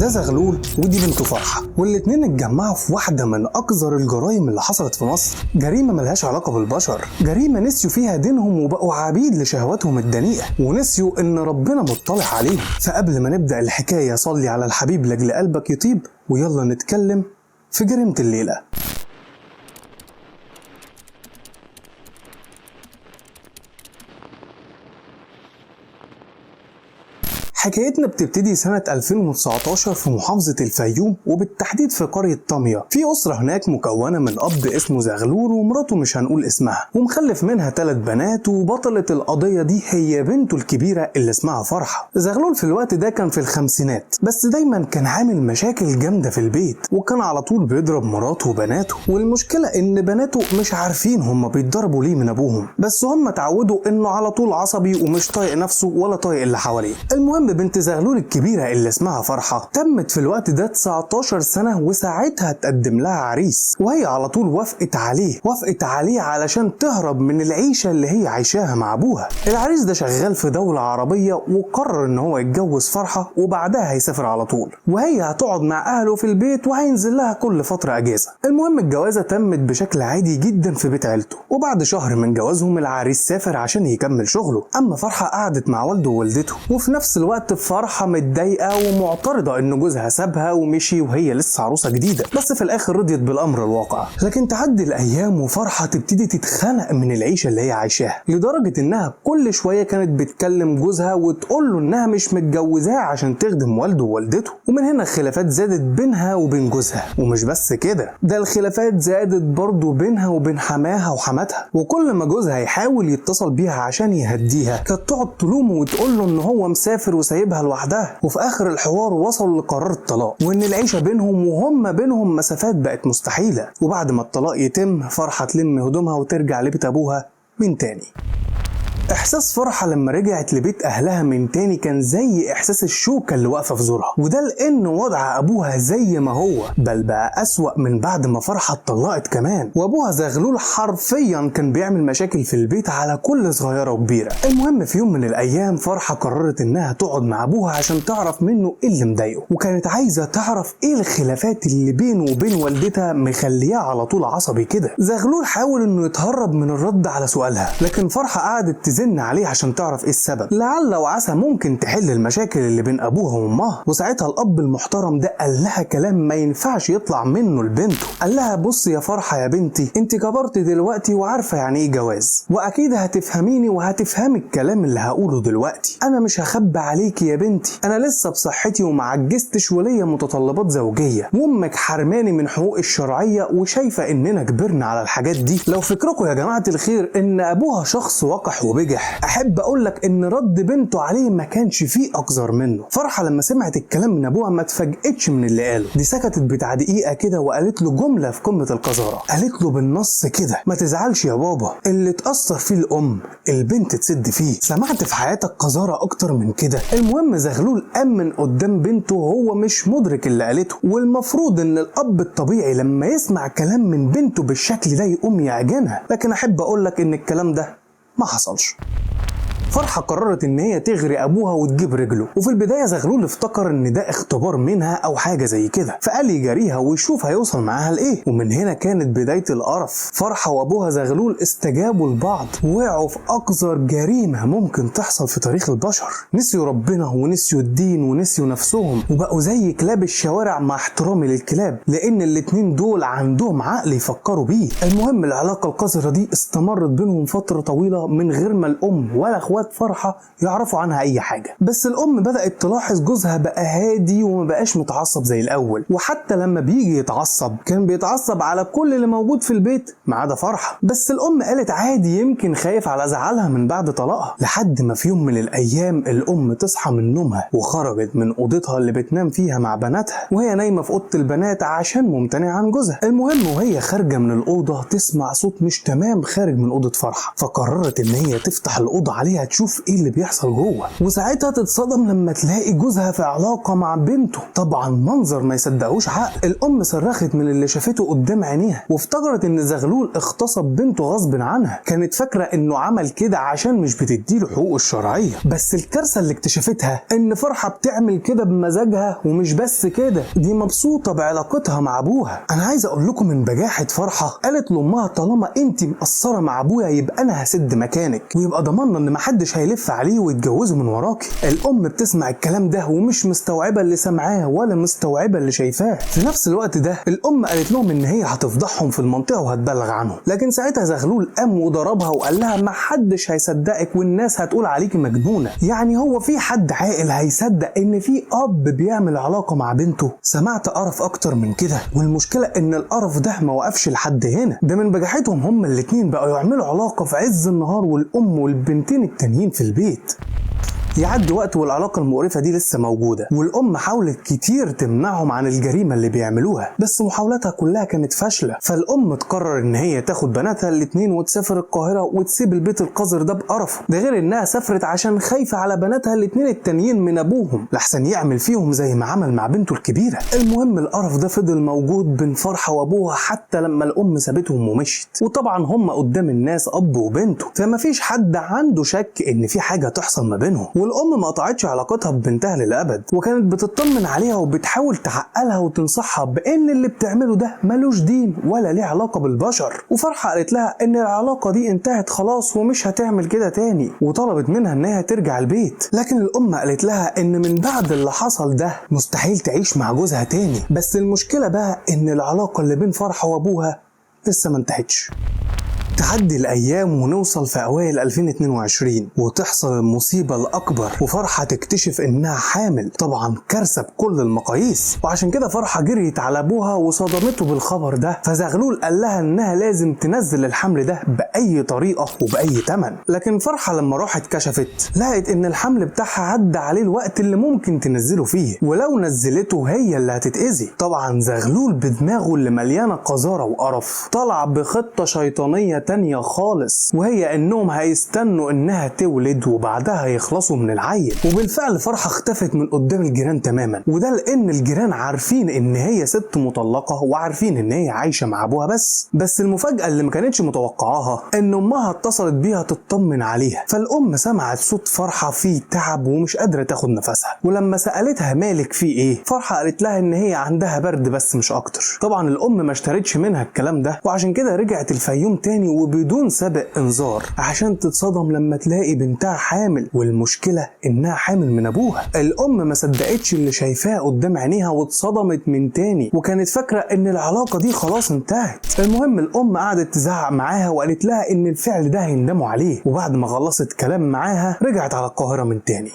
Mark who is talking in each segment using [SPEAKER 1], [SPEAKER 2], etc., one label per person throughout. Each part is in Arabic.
[SPEAKER 1] ده زغلول ودي بنته فرحة، والاتنين اتجمعوا في واحدة من أقذر الجرائم اللي حصلت في مصر. جريمة ملهاش علاقة بالبشر، جريمة نسيوا فيها دينهم وبقوا عبيد لشهواتهم الدنيئة، ونسيوا إن ربنا مطلع عليهم. فقبل ما نبدأ الحكاية صلي على الحبيب لأجل قلبك يطيب، ويلا نتكلم في جريمة الليلة. حكايتنا بتبتدي سنة 2019 في محافظة الفيوم، وبالتحديد في قرية طمية. في أسرة هناك مكونة من أب اسمه زغلول ومراته مش هنقول اسمها، ومخلف منها 3 بنات، وبطلة القضية دي هي بنته الكبيرة اللي اسمها فرحة. زغلول في الوقت ده كان في الخمسينات، بس دايما كان عامل مشاكل جامدة في البيت، وكان على طول بيضرب مراته وبناته. والمشكلة إن بناته مش عارفين هما بيتضربوا ليه من أبوهم، بس هم اتعودوا إنه على طول عصبي ومش طايق نفسه ولا طايق اللي حواليه. المهم بنت زغلول الكبيرة اللي اسمها فرحة تمت في الوقت ده 19 سنة، وساعتها تقدم لها عريس، وهي على طول وافقت عليه علشان تهرب من العيشة اللي هي عايشاها مع ابوها. العريس ده شغال في دولة عربية، وقرر ان هو يتجوز فرحة وبعدها هيسافر على طول، وهي هتقعد مع اهله في البيت وهينزل لها كل فترة اجازة. المهم الجوازة تمت بشكل عادي جدا في بيت عيلته، وبعد شهر من جوازهم العريس سافر عشان يكمل شغله. اما فرحة قعدت مع والده ووالدته، وفي نفس الوقت فرحة متضايقة ومعترضة ان جوزها سابها ومشي وهي لسه عروسة جديدة، بس في الاخر رضيت بالامر الواقع. لكن تعدي الايام وفرحة تبتدي تتخنق من العيشة اللي هي عايشاها، لدرجة انها كل شوية كانت بتكلم جوزها وتقول له انها مش متجوزاه عشان تخدم والده ووالدته. ومن هنا الخلافات زادت بينها وبين جوزها، ومش بس كده، ده الخلافات زادت برضه بينها وبين حماها وحماتها. وكل ما جوزها يحاول يتصل بيها عشان يهديها كانت تقعد تلومه وتقول له ان هو مسافر وسايبها لوحدها. وفي اخر الحوار وصلوا لقرار الطلاق، وان العيشه بينهم وهم بينهم مسافات بقت مستحيله. وبعد ما الطلاق يتم فرحه تلم هدومها وترجع لبيت ابوها من تاني. احساس فرحة لما رجعت لبيت اهلها من تاني كان زي احساس الشوكة اللي واقفة في زورها، وده لان وضع ابوها زي ما هو، بل بقى اسوأ من بعد ما فرحة اتطلقت كمان. وابوها زغلول حرفيا كان بيعمل مشاكل في البيت على كل صغيرة وكبيرة. المهم في يوم من الايام فرحة قررت انها تقعد مع ابوها عشان تعرف منه ايه اللي مضايقه، وكانت عايزة تعرف ايه الخلافات اللي بينه وبين والدتها مخلياه على طول عصبي كده. زغلول حاول انه يتهرب من الرد على سؤالها، لكن فرحة قعدت تزن عليه عشان تعرف ايه السبب، لعل وعسى ممكن تحل المشاكل اللي بين ابوها وامها. وساعتها الاب المحترم ده قال لها كلام ما ينفعش يطلع منه لبنته. قال لها بصي يا فرحة يا بنتي، انت كبرت دلوقتي وعارفه يعني ايه جواز، واكيد هتفهميني وهتفهمي الكلام اللي هقوله دلوقتي. انا مش هخبي عليكي يا بنتي، انا لسه بصحتي ومعجزتش وليا متطلبات زوجيه، وامك حرماني من حقوق الشرعيه وشايفه اننا كبرنا على الحاجات دي. لو فكركم يا جماعه الخير ان ابوها شخص وقح وبجح، احب اقولك ان رد بنته عليه ما كانش فيه اقذر منه. فرحة لما سمعت الكلام من ابوها ما اتفاجئتش من اللي قاله، دي سكتت بتاع دقيقة كده وقالت له جملة في قمة القذارة. قالت له بالنص كده ما تزعلش يا بابا، اللي تأثر فيه الام البنت تسد فيه. سمعت في حياتك قذارة اكتر من كده؟ المهم زغلول امن قدام بنته وهو مش مدرك اللي قالته، والمفروض ان الاب الطبيعي لما يسمع كلام من بنته بالشكل ده يقوم يعجنها، لكن احب اقولك ان الكلام ده ما حصلش. فرحة قررت ان هي تغري ابوها وتجيب رجله، وفي البداية زغلول افتكر ان ده اختبار منها او حاجة زي كده، فقال يجاريها ويشوف هيوصل معاها لايه. ومن هنا كانت بداية القرف. فرحة وابوها زغلول استجابوا لبعض ووقعوا في اقذر جريمة ممكن تحصل في تاريخ البشر. نسيوا ربنا ونسيوا الدين ونسيوا نفسهم، وبقوا زي كلاب الشوارع مع احترامي للكلاب، لان الاتنين دول عندهم عقل يفكروا بيه. المهم العلاقة القذرة دي استمرت بينهم فترة طويلة من غير ما الام ولا اخوات فرحة يعرفوا عنها اي حاجة. بس الام بدأت تلاحظ جوزها بقى هادي وما بقاش متعصب زي الاول، وحتى لما بيجي يتعصب كان بيتعصب على كل اللي موجود في البيت ما عدا فرحة. بس الام قالت عادي، يمكن خايف على زعلها من بعد طلاقها. لحد ما في يوم من الايام الام تصحى من نومها وخرجت من اوضتها اللي بتنام فيها مع بناتها، وهي نايمة في اوضة البنات عشان ممتنعة عن جوزها. المهم وهي خارجة من الاوضة تسمع صوت مش تمام خارج من اوضة فرحة، فقررت ان هي تفتح الاوضة عليها تشوف ايه اللي بيحصل جوه، وساعتها تتصدم لما تلاقي جوزها في علاقة مع بنته. طبعا منظر ما يصدقوش عقل. الام صرخت من اللي شافته قدام عينيها، وافتكرت ان زغلول اغتصب بنته غصب عنها. كانت فاكرة انه عمل كده عشان مش بتديله حقوقه الشرعية، بس الكارثة اللي اكتشفتها ان فرحة بتعمل كده بمزاجها، ومش بس كده، دي مبسوطة بعلاقتها مع ابوها. انا عايز اقول لكم من بجاحة فرحة، قالت لامها طالما انت مقصرة مع ابويا يبقى انا هسد مكانك، ويبقى ضمننا ان محدش هيلف عليه ويتجوزه من وراكي. الام بتسمع الكلام ده ومش مستوعبة اللي سمعاه ولا مستوعبة اللي شايفاه. في نفس الوقت ده الام قالت لهم ان هي هتفضحهم في المنطقة وهتبلغ عنهم، لكن ساعتها زغلول قام وضربها وقال لها محدش هيصدقك والناس هتقول عليكي مجنونة. يعني هو في حد عاقل هيصدق ان في اب بيعمل علاقة مع بنته؟ سمعت قرف اكتر من كده، والمشكلة ان القرف ده ما وقفش لحد هنا، ده من بجاحتهم هما الاتنين بقوا يعملوا علاقة في عز النهار والام والبنتين التانيين في البيت. يعدي وقت والعلاقة المقرفة دي لسه موجودة، والأم حاولت كتير تمنعهم عن الجريمة اللي بيعملوها، بس محاولاتها كلها كانت فاشلة. فالأم تقرر إن هي تاخد بناتها الاتنين وتسافر القاهرة وتسيب البيت القذر ده بقرفه. ده غير إنها سافرت عشان خايفة على بناتها الاتنين التانيين من أبوهم لحسن يعمل فيهم زي ما عمل مع بنته الكبيرة. المهم القرف ده فضل موجود بين فرحة وأبوها حتى لما الأم سابتهم ومشيت، وطبعا هم قدام الناس أب وبنته، فمفيش حد عنده شك إن في حاجة تحصل ما بينهم. والأم ما قطعتش علاقتها ببنتها للأبد، وكانت بتطمن عليها وبتحاول تعقلها وتنصحها بأن اللي بتعمله ده ملوش دين ولا ليه علاقة بالبشر. وفرحة قالت لها إن العلاقة دي انتهت خلاص ومش هتعمل كده تاني، وطلبت منها إنها ترجع البيت. لكن الأم قالت لها إن من بعد اللي حصل ده مستحيل تعيش مع جوزها تاني. بس المشكلة بقى إن العلاقة اللي بين فرحة وأبوها لسه ما انتهتش. تعدي الأيام ونوصل في أوائل 2022 وتحصل المصيبة الأكبر، وفرحة تكتشف إنها حامل. طبعا كارثة بكل المقاييس، وعشان كده فرحة جريت على أبوها وصدمته بالخبر ده. فزغلول قال لها إنها لازم تنزل الحمل ده بأي طريقة وبأي تمن. لكن فرحة لما راحت كشفت لقت إن الحمل بتاعها عدى عليه الوقت اللي ممكن تنزله فيه، ولو نزلته هي اللي هتتأذي. طبعا زغلول بدماغه اللي مليانة قذارة وقرف طلع بخطة شيطانية تانية خالص، وهي انهم هيستنوا انها تولد وبعدها يخلصوا من العيل. وبالفعل فرحة اختفت من قدام الجيران تماما، وده لان الجيران عارفين ان هي ست مطلقة وعارفين ان هي عايشة مع ابوها. بس المفاجأة اللي ما كانتش متوقعاها ان امها اتصلت بيها تطمن عليها. فالام سمعت صوت فرحة فيه تعب ومش قادرة تاخد نفسها، ولما سألتها مالك فيه ايه، فرحة قالت لها ان هي عندها برد بس مش اكتر. طبعا الام ما اشترتش منها الكلام ده، وعشان كده رجعت الفيوم تاني وبدون سابق انذار عشان تتصدم لما تلاقي بنتها حامل، والمشكلة انها حامل من ابوها. الام ما صدقتش اللي شايفاه قدام عينيها واتصدمت من تاني، وكانت فاكرة ان العلاقة دي خلاص انتهت. المهم الام قعدت تزعق معاها وقالت لها ان الفعل ده هيندموا عليه، وبعد ما خلصت كلام معاها رجعت على القاهرة من تاني.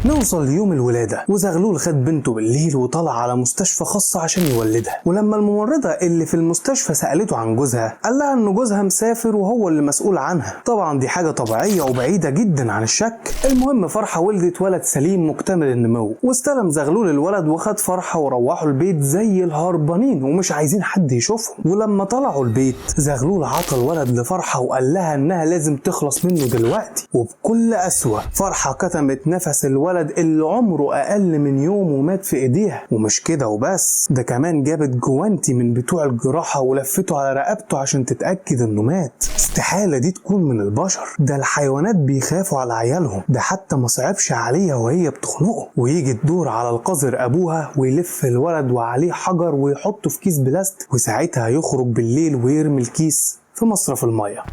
[SPEAKER 1] نوصل ليوم الولادة، وزغلول خد بنته بالليل وطلع على مستشفى خاصة عشان يولدها. ولما الممرضة اللي في المستشفى سألته عن جوزها قال لها ان جوزها مسافر وهو اللي مسؤول عنها. طبعا دي حاجة طبيعية وبعيدة جدا عن الشك. المهم فرحة ولدت ولد سليم مكتمل النمو، واستلم زغلول الولد وخد فرحة وروحوا البيت زي الهربانين ومش عايزين حد يشوفهم. ولما طلعوا البيت زغلول عطى الولد لفرحة وقال لها انها لازم تخلص منه دلوقتي وبكل قسوة. فرحة كتمت نفس الولد اللي عمره اقل من يوم ومات في ايديها. ومش كده وبس، ده كمان جابت جوانتي من بتوع الجراحة ولفته على رقبته عشان تتأكد انه مات. استحالة دي تكون من البشر، ده الحيوانات بيخافوا على عيالهم. ده حتى ما صعبش عليها وهي بتخنقه. ويجي الدور على القذر ابوها ويلف الولد وعليه حجر ويحطه في كيس بلاستيك، وساعتها يخرج بالليل ويرمي الكيس في مصرف المية.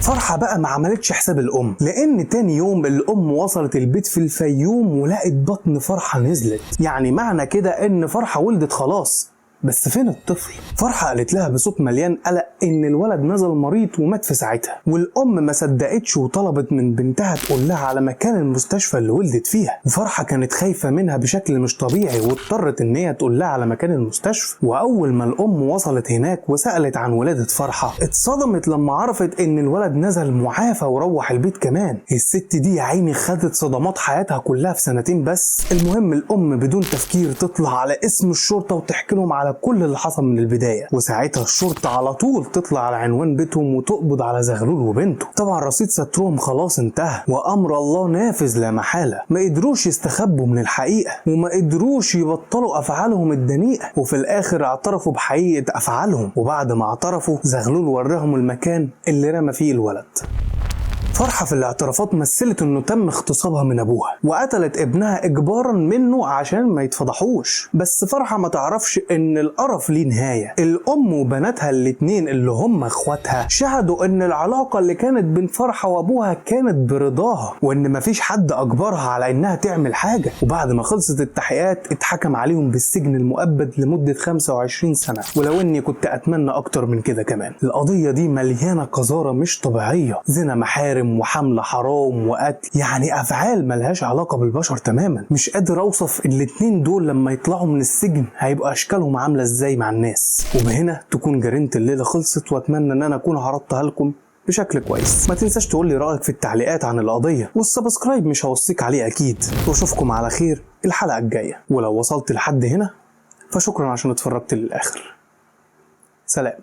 [SPEAKER 1] فرحة بقى ما عملتش حساب الأم، لأن تاني يوم الأم وصلت البيت في الفيوم ولقت بطن فرحة نزلت. يعني معنى كده إن فرحة ولدت خلاص، بس فين الطفل؟ فرحة قالت لها بصوت مليان قلق إن الولد نزل مريض ومات في ساعتها. والأم ما صدقتش وطلبت من بنتها تقول لها على مكان المستشفى اللي ولدت فيها. وفرحة كانت خايفة منها بشكل مش طبيعي واضطرت إن هي تقول لها على مكان المستشفى. وأول ما الأم وصلت هناك وسألت عن ولادة فرحة اتصدمت لما عرفت إن الولد نزل معافى وروح البيت كمان. الست دي يا عيني خدت صدمات حياتها كلها في سنتين بس. المهم الأم بدون تفكير تطلع على اسم الشرطة وتحكي لهم على كل اللي حصل من البداية، وساعتها الشرطة على طول تطلع على عنوان بيتهم وتقبض على زغلول وبنته. طبعا رصيد سترهم خلاص انتهى وأمر الله نافذ لا محالة. ما قدروش يستخبوا من الحقيقة وما قدروش يبطلوا أفعالهم الدنيئة، وفي الآخر اعترفوا بحقيقة أفعالهم. وبعد ما اعترفوا زغلول وراهم المكان اللي رمى فيه الولد. فرحة في الاعترافات مثلت انه تم اغتصابها من ابوها وقتلت ابنها اجبارا منه عشان ما يتفضحوش. بس فرحة ما تعرفش ان القرف ليه نهاية. الام وبناتها الاتنين اللي هم اخواتها شهدوا ان العلاقة اللي كانت بين فرحة وابوها كانت برضاها، وان مفيش حد اجبرها على انها تعمل حاجة. وبعد ما خلصت التحقيقات اتحكم عليهم بالسجن المؤبد لمدة 25 سنة، ولو اني كنت اتمنى اكتر من كده كمان. القضية دي مليانة قذارة مش طبيعية، زنا محارم وحمل حرام وقتل، يعني افعال ملهاش علاقة بالبشر تماما. مش قادر اوصف الاتنين دول لما يطلعوا من السجن هيبقى اشكالهم عاملة ازاي مع الناس. وبهنا تكون جريمة الليلة خلصت، واتمنى ان انا اكون عرضتها لكم بشكل كويس. ما تنساش تقول لي رأيك في التعليقات عن القضية، والسبسكرايب مش هوصيك عليه اكيد. واشوفكم على خير الحلقة الجاية، ولو وصلت لحد هنا فشكرا عشان اتفرجت للآخر. سلام.